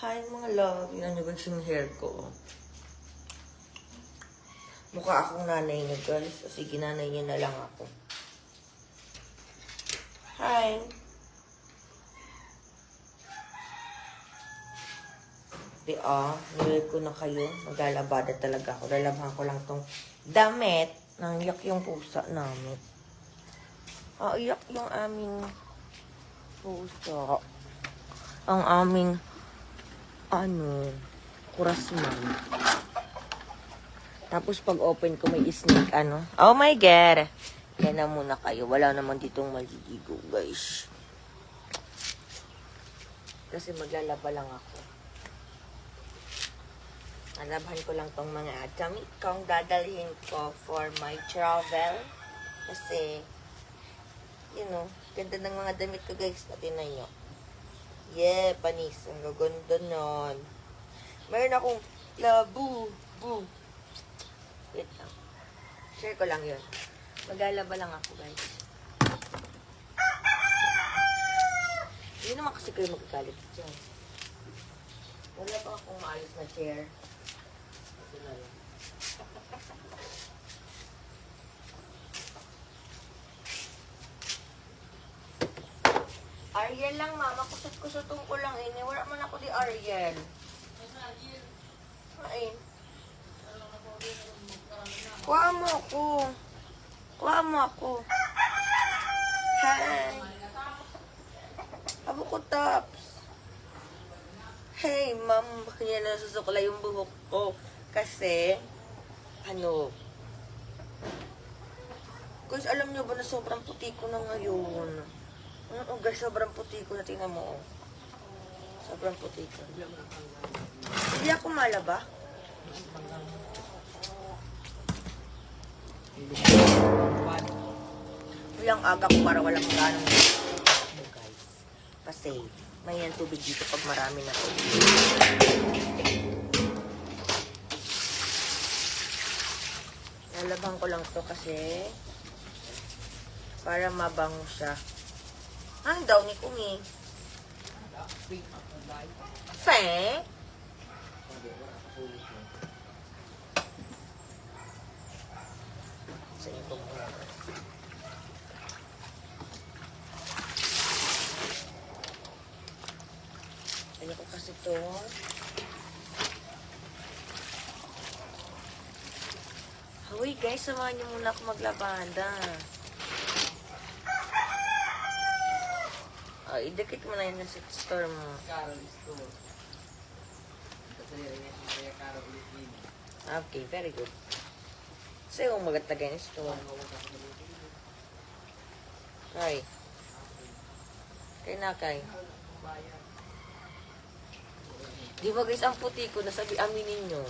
Hi mga love, yan yung guys yung hair ko. Mukha akong nanay niyo guys. Sige, nanay niyo na lang ako. Hi! Nilagay ko na kayo. Maglalabada talaga ako. Lalabahan ko lang tong damit. Nangyak yung pusa namin. Iyak yung aming pusa. Ang aming kurasman. Tapos pag open ko may snake oh my god. Yan na muna kayo. Wala naman ditong maliligo guys. Kasi maglalaba lang ako. Nalabahan ko lang tong mga damit kong dadalhin ko for my travel. Kasi, ganda ng mga damit ko guys. Patinan nyo. Yeah, panis. Ang gaganda nun. Meron akong labu. Wait lang. Share ko lang yun. Maglalaba lang ako guys. Hindi naman kasi kayo magagalit dyan. Wala pa akong maayos na chair. Ito na lang. Ariel lang, mama. Kusot-kusotong ko lang ini. Wala man ako di Ariel. Ay. Kuha mo ako. Kuha mo ako. Hi. Abo ko tops. Hey, ma'am. Bakit niya nasusukla yung buhok ko? Kasi, guys, alam niyo ba na sobrang puti ko na ngayon? Guys, sobrang puti ko na. Tingnan mo, oh. Sobrang puti ko. Hindi ako malaba. Walang aga ko para walang ganong guys. Kasi, may yan tubig dito pag marami na tubig. Lalabang ko lang to kasi para mabango siya. Ang daw ni Kumi. Fe? Sa inyo po muna. Ano ko kasi to? Uy guys, samahan niyo muna ako maglabada. Idikit mo na yun sa store mo. Okay, very good. Sa'yo ang magatagay ng store. Kay. Kay na kay. Di ba guys, ang puti ko, nasabi aminin nyo.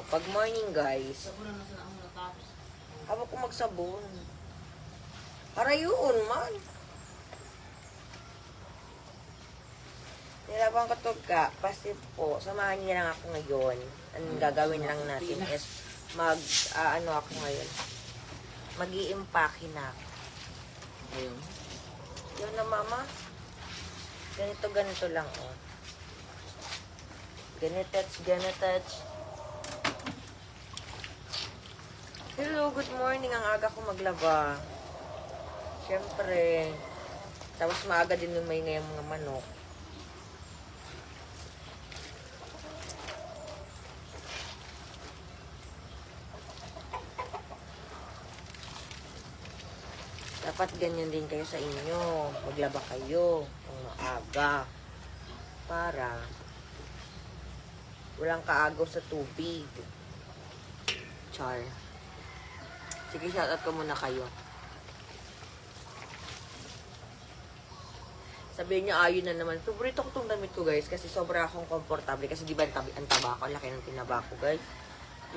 Pag morning guys. Haba ko magsabon. Harayun man. Nilabang ko to ka. Kasi po, samahan niyo lang ako ngayon. Ang gagawin lang natin is ako ngayon. Mag-i-impake na ako. Ayun. Yun na mama. Ganito lang oh. Ganitouch. Hello, good morning. Ang aga ko maglaba. Siyempre. Tapos maaga din lumay na yung mga manok. Dapat ganyan din kayo sa inyo. Maglaba kayo ng maaga. Para walang kaagaw sa tubig. Char. Sige, shoutout ko muna kayo. Sabihin nyo, ayun na naman. Favorito ko itong damit ko, guys. Kasi sobra akong komportable. Kasi di ba ang taba ko? Laki ng tinaba ko, guys.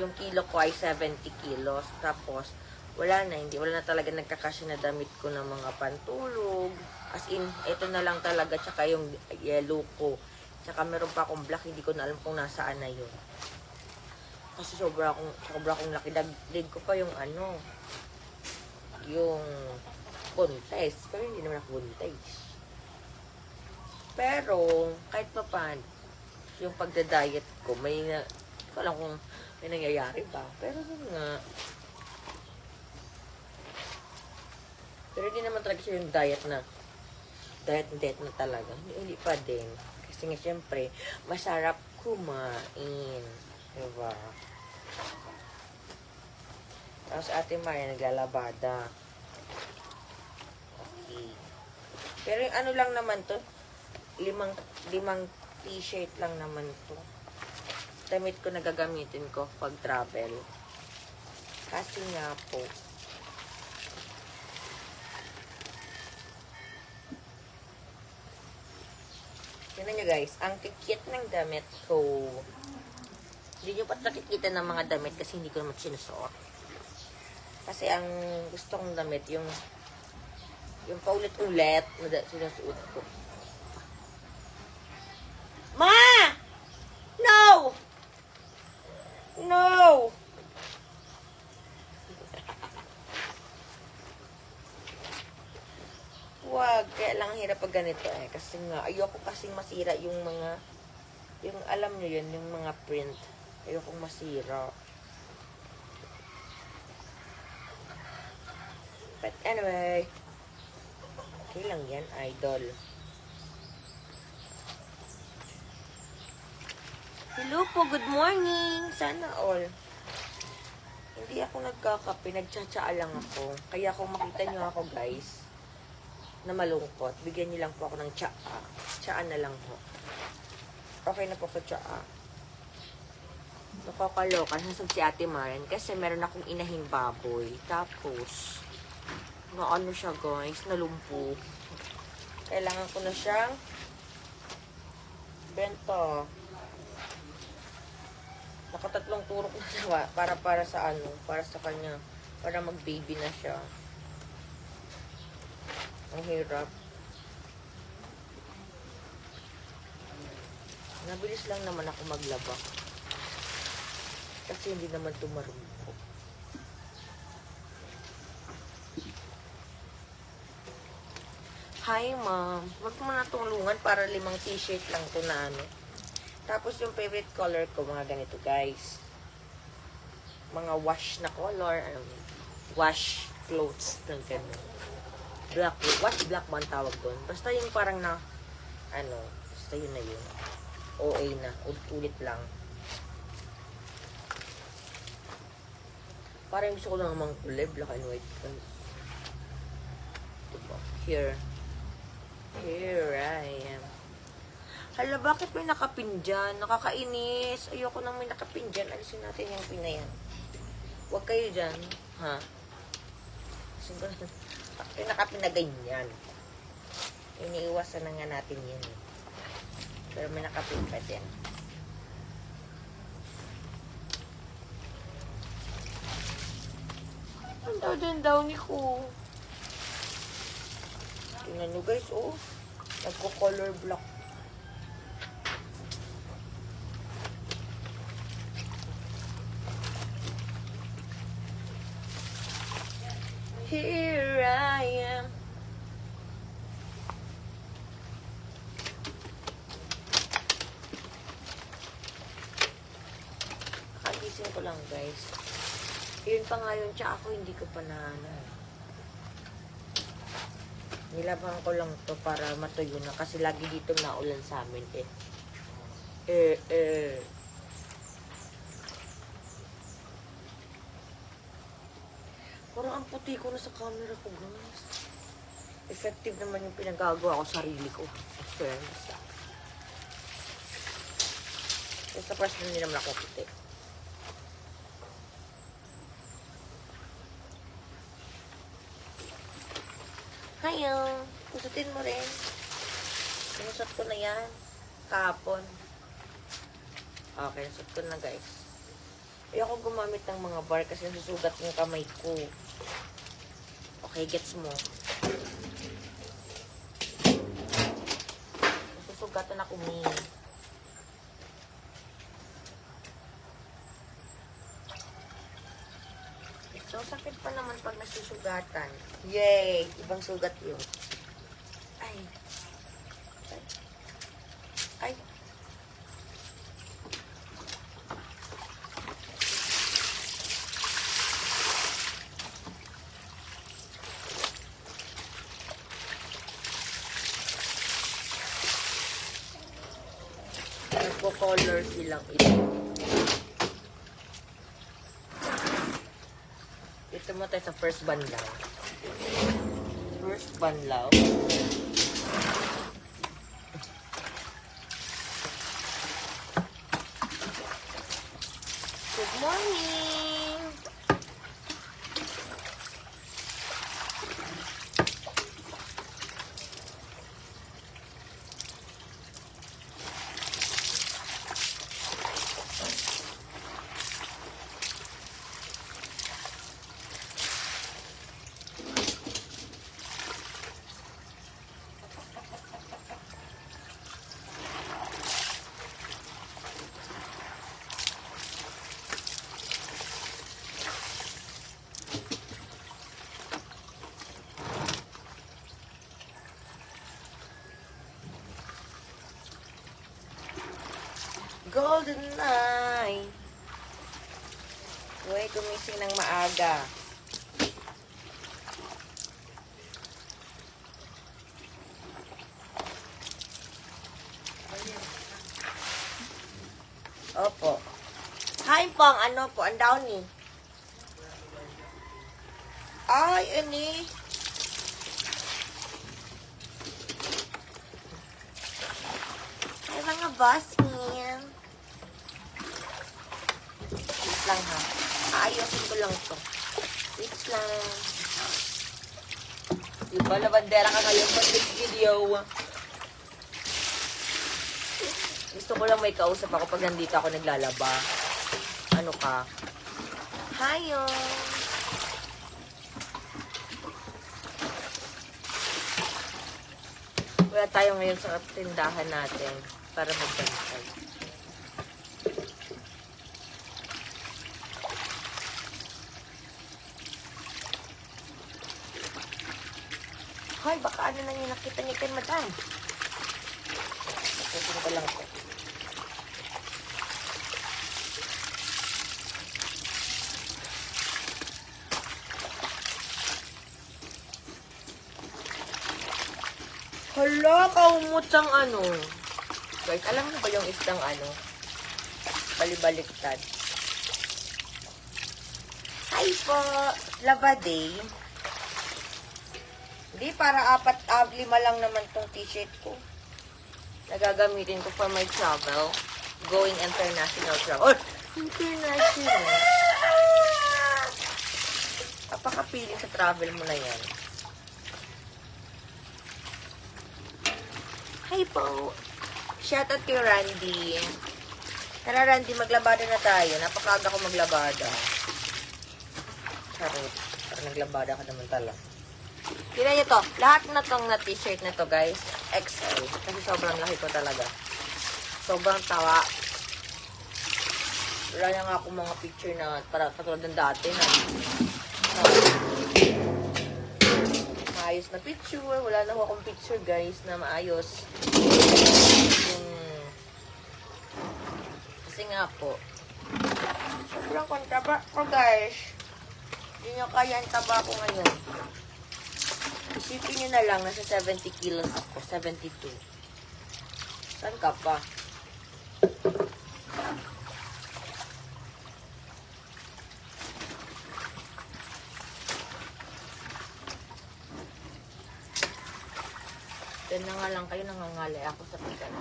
Yung kilo ko ay 70 kilos. Tapos, wala na talaga nagkakasya na damit ko ng mga pantulog. As in, ito na lang talaga. Tsaka yung yellow ko. Tsaka meron pa akong black. Hindi ko na alam kung nasaan na yun. Kasi sobra akong laki. Dagdag ko pa yung yung contest. Pero hindi naman ako contest. Pero, kahit pa paano, yung pagda-diet ko, hindi ko alam kung may nangyayari ba. Pero yun nga. Pero hindi naman talaga siya yung diet na talaga. Hindi pa din. Kasi nga, syempre, masarap kumain. Diba? Tapos Ate Maria naglalabada. Okay. Pero yung ano lang naman to, limang t-shirt lang naman to. Damit ko na gagamitin ko pag travel. Kasi nga po, tignan nyo guys, ang kikit ng damit ko. Hindi nyo pa nakikita ng mga damit kasi hindi ko naman sinusuot. Kasi ang gusto kong damit, yung paulit-ulit na sinusuot ko. Ma! No! No! Wag, kaya lang hirap pag ganito eh. Kasi nga, ayoko kasing masira yung mga, yung alam nyo yun, yung mga print. Ayokong masira. But anyway, okay lang yan, idol. Hello po, good morning. Sana all. Hindi ako nagkakape, nagtsatsaa lang ako. Kaya kung makita nyo ako guys, na malungkot, bigyan niyo lang po ako ng tsaa. Tsaa na lang po. Okay na po sa tsaa. Nakakaloka, nasag si Ate Maren kasi meron akong inahing baboy. Tapos, ano siya guys, nalumpo. Kailangan ko na siyang benta. Nakatatlong turok na siya para sa kanya. Para mag-baby na siya. Ang hirap. Nabilis lang naman ako maglaba. Kasi hindi naman tumarumpo. Hi, ma'am. Wag mo na tulungan para 5 t-shirt lang to na ano. Tapos yung favorite color ko, mga ganito, guys. Mga wash na color. Wash clothes. Ng ganun. Black, wash black ba ang tawag doon? Basta yung parang na, basta yun na yun. OA na. Ulit lang. Parang gusto ko lang namang kulay, black and white. Diba? Here I am. Hala, bakit may nakapin dyan? Nakakainis. Ayoko nang may nakapin dyan. Alisin natin yung pin na yan. Huwag kayo dyan. Ha? Alisin ko na. Yung nakapin na ganyan. Iniiwasan na nga natin yun. Pero may nakapin pa din. Ang daw din downy ko. Tingnan nyo guys, oh. Nagko-color block. Here I am. Kagising ko lang guys. Yun pa nga yun, tsaka ako hindi ko pa nilabahan ko lang to para matuyo na kasi lagi dito naulan sa amin eh. Parang ang puti ko na sa camera ko guys. Effective naman yung pinagagawa ko sarili ko. Fairness. Sa first hindi naman ako puti. Hayo, kusutin mo rin. Sinusot ko na yan. Kahapon. Okay, nasot ko na guys. Ayoko gumamit ng mga bar kasi nasusugat yung kamay ko. Okay, gets mo. Nasusugatan ako ni. So, sakit pa naman pag nasusugatan. Yay! Ibang sugat yun. Ay. color silang ito. Ito mo tayo sa first banlaw. First banlaw. Good morning! Golden night. Uy, gumising ng maaga. Opo. Hi po, ang po, ang downy. Ay, ani. Ay, mga boss niya. Wait lang ha. Aayusin ko lang to. Wait lang. Diba, labandera ka ngayon pag next video. Gusto ko lang may kausap ako pag nandito ako naglalaba. Ano ka? Hayo! Wala tayo ngayon sa tindahan natin para magbantay. Hoy, baka ano na yung nakita niyo kay madam? Tapusin ko lang ito. Hala, kaumutsang ano. Guys, alam mo ba yung isang ano? Balibaliktad. Hi po! Lava day. Hindi, para 4-5 lang naman tong t-shirt ko. Nagagamitin ko for my travel. Going international travel. Oh! International! Kapakapiling sa travel mo na yan. Hi po! Shoutout kay Randy. Tara Randy, maglabada na tayo. Napakaga ko maglabada. Charot. Para naglabada ka naman tala. Tignan nyo to. Lahat na tong na t-shirt na to guys. XL. Kasi sobrang laki ko talaga. Sobrang tawa. Wala na nga ako mga picture na para katulad ng dati na maayos na picture. Wala na akong picture guys na maayos. Kasi nga po sobrang kontraba ko guys. Hindi nyo kaya ang taba ko ngayon. Isipin nyo na lang, nasa 70 kilos ako. 72. Saan ka pa? Yan na nga lang kayo, nangangalay ako sa pigan.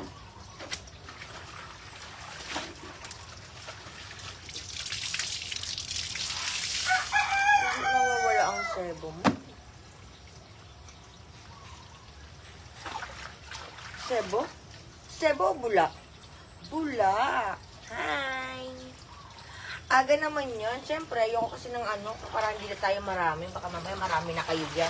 Nawawala ang sebo mo. Sebo? Sebo o bula? Bula. Hi. Aga naman yun. Siyempre, ayoko kasi ng ano, para hindi na tayo marami. Baka mamaya marami na kayo dyan.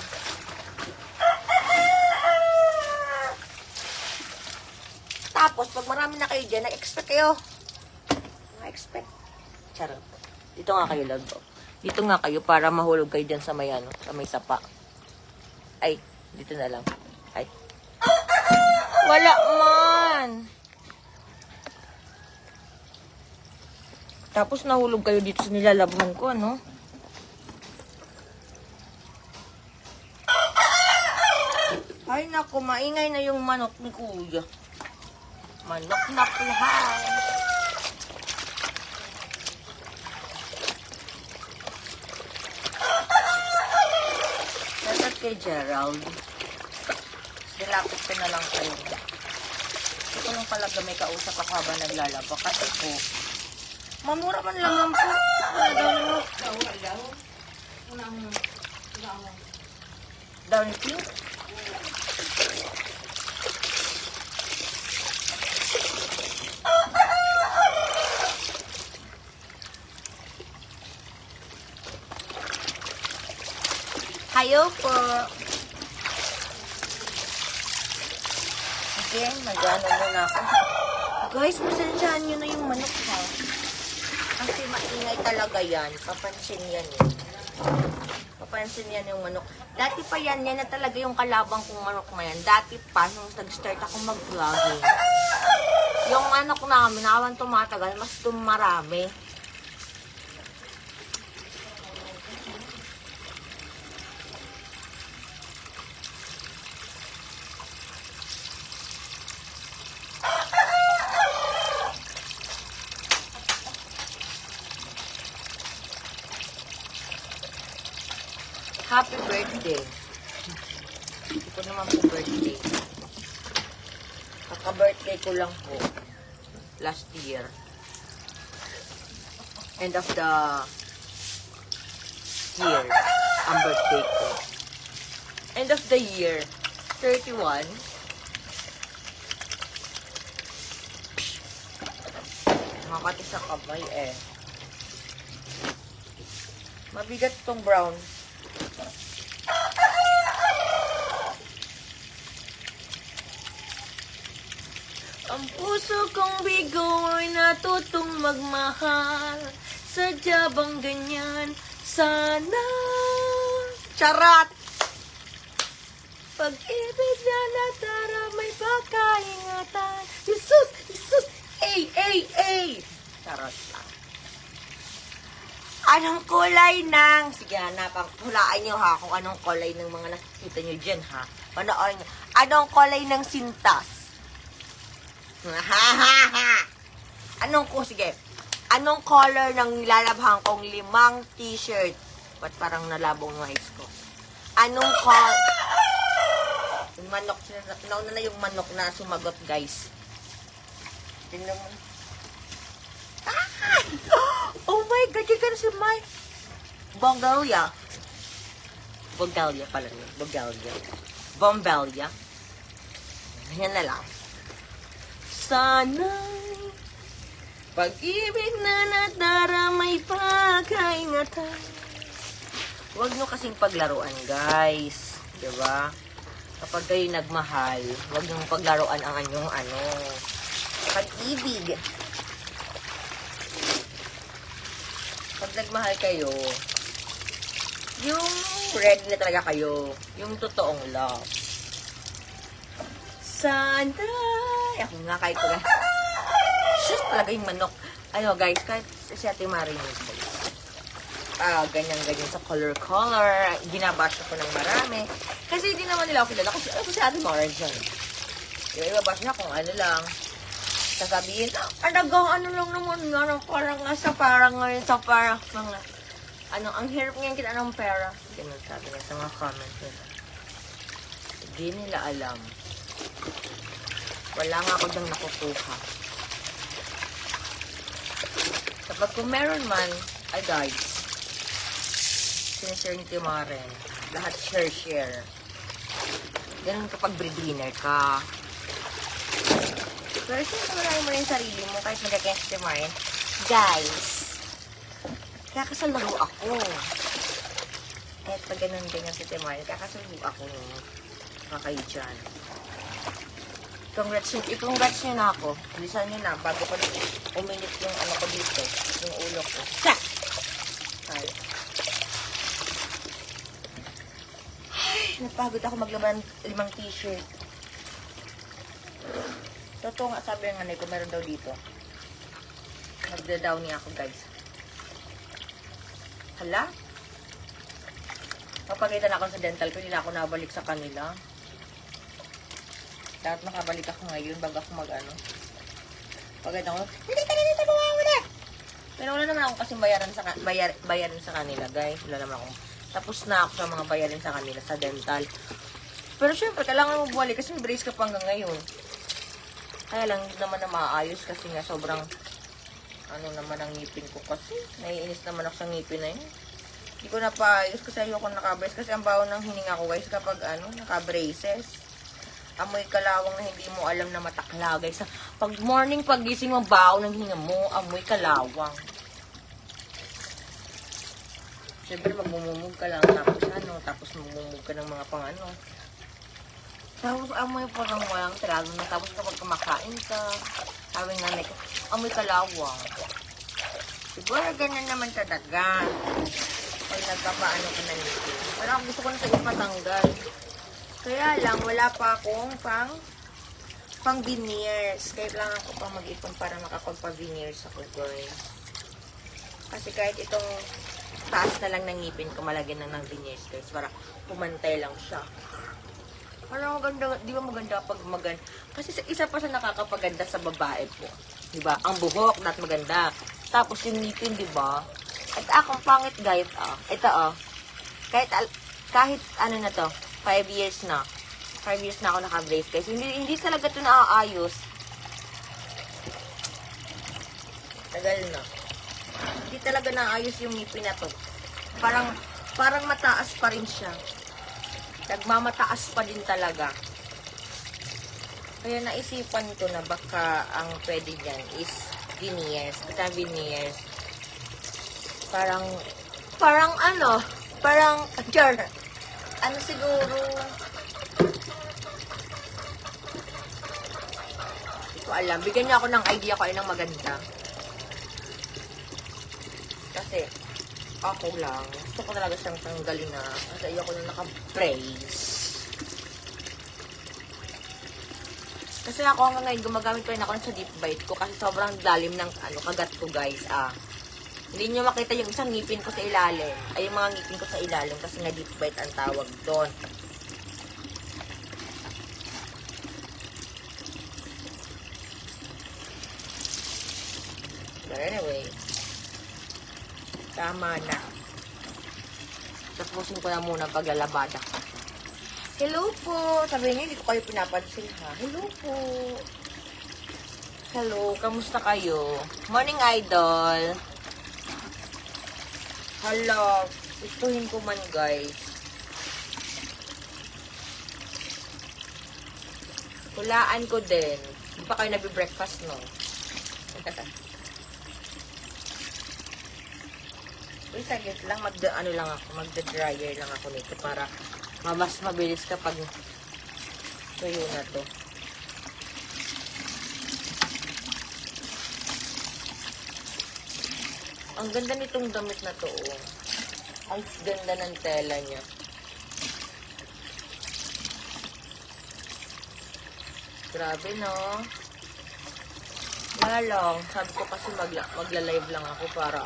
Tapos, pag marami na kayo dyan, nag-expect kayo. Na-expect. Charot. Dito nga kayo, love. Dito nga kayo para mahulog kayo dyan sa may, ano, sa may sapa. Ay, dito na lang. Ay. Wala man. Tapos nahulog kayo dito sa nilalabhan ko, ano? Ay, naku, maingay na yung manok ni Kuya. Manok na pulahan. Shoutout kay Gerald. Nilapit ko na lang kayo. Hindi ko lang pala may kausap ako habang naglalaba. Kasi po, mamura man lang po. Down pink? Hayo po. Sige, mag-ano muna ako. Guys, pasensyahan nyo na yung manok ha. Kasi maingay talaga yan. Papansin yan eh. Papansin yan yung manok. Dati pa yan na talaga yung kalabang kong manok na yan. Dati pa, nung nag-start ako mag-vlogging. Yung manok namin, awan tumatagal, mas tumarami. Happy birthday. Hindi ko naman po birthday. Kaka-birthday ko lang po. Last year. End of the year. Ang birthday ko. End of the year. 31. Makati sa kamay eh. Mabigat itong brown. Ang puso kong bigo'y natutong magmahal. Sadya bang ganyan? Sana. Charat! Pag-ibig na natara may pagkaingatan. Jesus! Jesus! Ay! Ay! Ay! Charot lang. Anong kulay ng... Sige, hanapang. Hulaan nyo ha kung anong kulay ng mga nakikita nyo dyan ha. Panoorin nyo. Anong kulay ng sintas? Anong ko, sige. Anong color ng nilalabhan kong 5 t-shirt? Ba't parang nalabong yung eyes ko? Anong color? Yung manok, nauna na yung manok na sumagot, guys. Tingnan mo. Ah! Oh my God, you can see my Bombelia. Bombelia pala yun. Bombelia. Bombelia. Ganyan na lang. Sana pag-ibig na natara may pagkaingatan. Huwag nyo kasing paglaruan, guys. Diba? Kapag kayo nagmahal, huwag nyo paglaruan ang anyong pag-ibig. Pag nagmahal kayo, yung ready na talaga kayo. Yung totoong love. Sana ako nga kahit ko na. Just talaga yung manok. Ano guys, kahit si Ate Marie guys. Ganyan-ganyan sa color. Ginabash ako ng marami. Kasi hindi naman nila ako kilala. Kasi ako si Ate Marie dyan. Yung ibabash niya kung ano lang. Sasabihin, ano lang naman nga. Parang ngayon sa parang mga, ang hirap ngayon kita ng pera. Ganun sabi niya sa mga comments nila. Hindi nila alam. Wala nga ako dang nakukuha. Kapag kung meron man, ay guys, sinishare ni Timaren. Lahat share. Ganun kapag breadwinner ka. Pero siyempre wala mo rin sarili mo kahit magkakaya si Timaren. Guys, kakasalaro ako. Kahit pag ganun-ganyan si Timaren, kakasalaro ako nung kakayo dyan. I-congrats nyo na ako. Bilisan nyo na bago pa uminit yung ano ko dito. Yung ulo ko. Sa! Ay, napagod ako maglaban 5 t-shirt. Totoo nga sabi ng nanay ko, meron daw dito. Nagda-down niya ako guys. Hala? Papagitan ako sa dental ko, hindi na ako nabalik sa kanila. Dapat makabalik ako ngayon bago ako mag-ano. Pagod ako, hindi ka na dito mawawala. Pero wala naman ako kasi bayaran sa kanila, guys. Wala naman ako. Tapos na ako sa mga bayarin sa kanila sa dental. Pero syempre, kailangan mo bumalik kasi may brace ka pa hanggang ngayon. Kaya lang, hindi naman na maayos kasi nga sobrang ano naman ang ngipin ko kasi. Naiinis naman ako sa ngipin na yun. Hindi ko na paayos kasi ayoko naka-brace. Kasi ang baho ng hininga ko, guys, kapag naka-braces. Amoy kalawang na hindi mo alam na matakla, guys. Pag morning, pagising mo, baho ng hininga mo, amoy kalawang. Siyempre, magmumumog ka lang, tapos magmumog ka ng mga Tapos, amoy parang walang talaga na. Tapos, kapag kumakain ka, sabi nga nanay ko, amoy kalawang. Siguro, ganyan naman talaga. Pag nagpapaano ka na nito. Pero ako gusto ko na sa ipatanggal. Kaya lang, wala pa akong pang veneers. Kailangan ko pa mag-ipon para makapagpa-veneers ako, guys. Kasi kahit itong taas na lang ng ngipin ko, malagyan na ng veneers, guys. Para pumantay lang siya. Parang maganda, di ba maganda pag maganda? Kasi isa pa sa nakakapaganda sa babae po. Di ba? Ang buhok, not maganda. Tapos yung ngipin, di ba? At akong pangit, guys, Ito, kahit ano na to, 5 years na. 5 years na ako naka-brace, guys. Hindi talaga ito naaayos. Tagal na. Hindi talaga naaayos yung ngipin na to. Parang mataas pa rin siya. Nagmamataas pa din talaga. Kaya naisipan ko na baka ang pwede dyan is veneers. Kita veneers. Parang siguro, hindi ko alam. Bigyan niyo ako ng idea ko ay ng maganda. Kasi, ako lang. Gusto ko talaga siyang tanggalin na. Kasi ayoko na naka-brace. Kasi ako hanggang ngayon, gumagamit pa rin ako sa deep bite ko. Kasi sobrang lalim ng kagat ko, guys. Hindi nyo makita yung isang ngipin ko sa ilalim. Ay, yung mga ngipin ko sa ilalim. Kasi nga deep bite ang tawag doon. But anyway, tama na. Tapusin ko na muna ang paglalabada ko. Hello po! Sabi niyo, hindi ko kayo pinapansin ha. Hello po! Hello, kamusta kayo? Morning, idol! Hello! Gustuhin ko man, guys. Hulaan ko din. Hindi pa kayo nabi-breakfast, no? Uy, saglit lang, magda-dryer lang ako nito para mas mabilis kapag tuyo na to. Ang ganda nitong damit na to, oh. Ang ganda ng tela niya. Grabe, no? Lang, sabi ko kasi magla-live lang ako para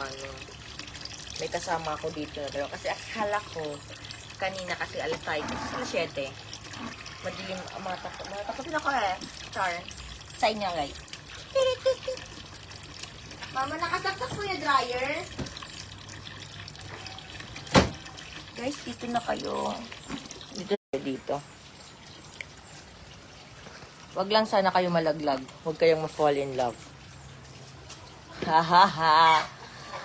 may kasama ako dito na dalawa. Kasi akala ko, kanina kasi alas 7. Madilim, matakotin ako Char. Sa inyo, guys. Mama, nakasaksak po yung dryer. Guys, dito na kayo. Dito. Wag lang sana kayo malaglag. Huwag kayong ma-fall in love. Hahaha.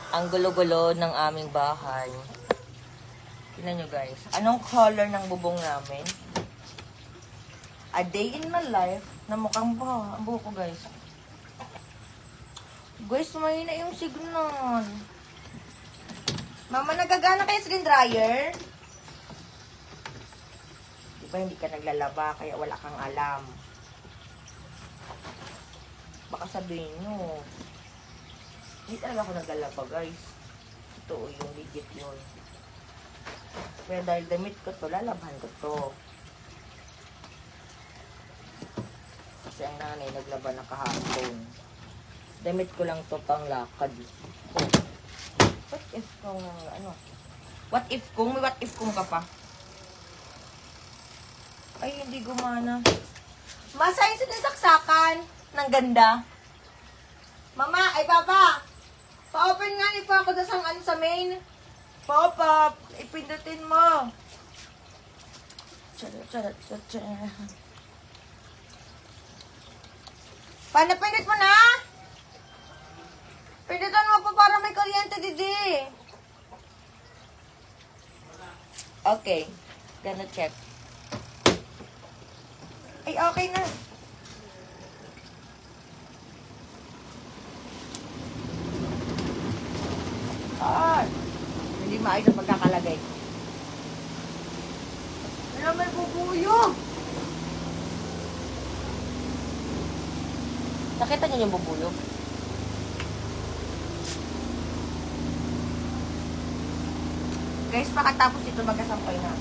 Ang gulo-gulo ng aming bahay. Tingnan nyo, guys. Anong color ng bubong namin? A day in my life na mukhang ang buhok ko, guys. Guys, mahina yung signal. Mama, nagagana kayo sa dryer? Diba hindi ka naglalaba, kaya wala kang alam. Baka sabihin nyo, hindi talaga ako naglalaba, guys. Ito, yung legit yun. Kaya dahil damit ko to, lalabahan ko to. Kasi ang nanay naglaba na kahapon. Damit ko lang to pang lakad. Oh. What if kung, What if kung? May what if kung ka pa? Ay, hindi gumana. Masayos na saksakan. Ng ganda. Mama, ay papa! Pa-open nga ni pa ako sa main. Papa, ipindutin mo. Paano pindot mo na? Pindutan mo pa para may kuryente, Didi. Okay. Gonna check. Ay, okay na. Hindi maayos ang pagkakalagay. Wala, may bubuyog. Nakita niyo yung bubuyog? Guys, pakatapos ito magkasampay na.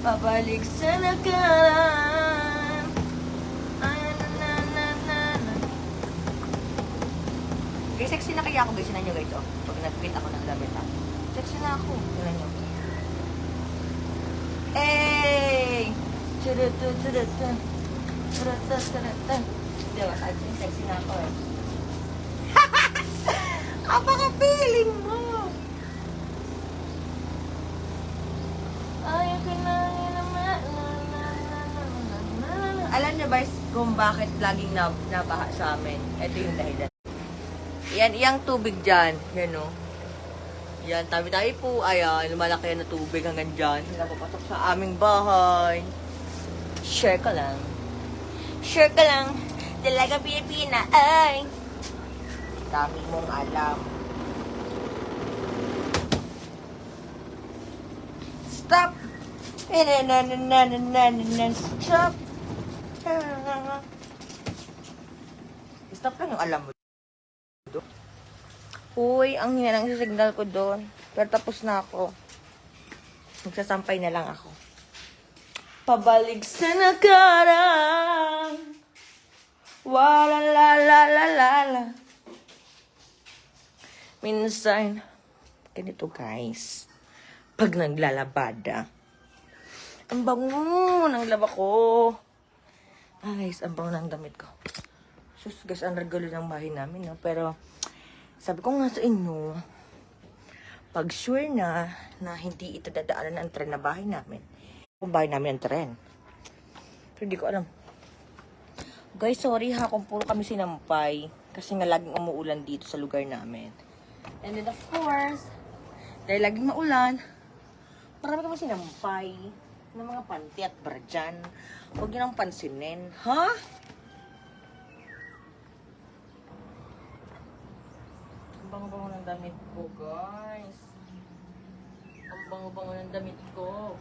Pabalik sa nakaraan. Guys, sexy na kaya ako. Guys, sinan nyo guys, oh. Pag nag-fit ako ng damit, ha. Sexy na ako. Sinan nyo. Hey! Churutu. Diba, sexy na ako, eh. Apaka-feeling mo! Ayaw ka na naman. Alam niyo ba kung bakit laging nabaha sa amin? Ito yung dahilan. Yan, iyang tubig dyan. Yan, o. Yan, tabi-tabi po. Ayan, lumalaki yan na tubig hanggang dyan. Napapasok sa aming bahay. Share ka lang. Share ka lang. Talaga Pilipina, ay. Dami mong alam. Stop! Stop! Stop lang yung alam mo. Uy, ang hina ng signal ko doon. Pero tapos na ako. Magsasampay na lang ako. Pabalik sa nakaraan. Wala la la la la la. Minsan, ganito guys. Pag naglalabada, ang bango ng laba ko. Guys, ang bango ng damit ko. Sus, guys, ang regular ng bahay namin, no? Pero, sabi ko nga sa inyo, pag sure na hindi ito dadaanan ng tren na bahay namin, kung bahay namin ang tren. Pero hindi ko alam. Guys, sorry ha kung puro kami sinampay. Kasi nga laging umuulan dito sa lugar namin. And then of course, dahil laging maulan, marami kami sinampay ng mga panty at bra dyan. Huwag nyo nang pansinin. Ha? Ang bango-bango ng damit ko, guys. Ang bango-bango ng damit ko.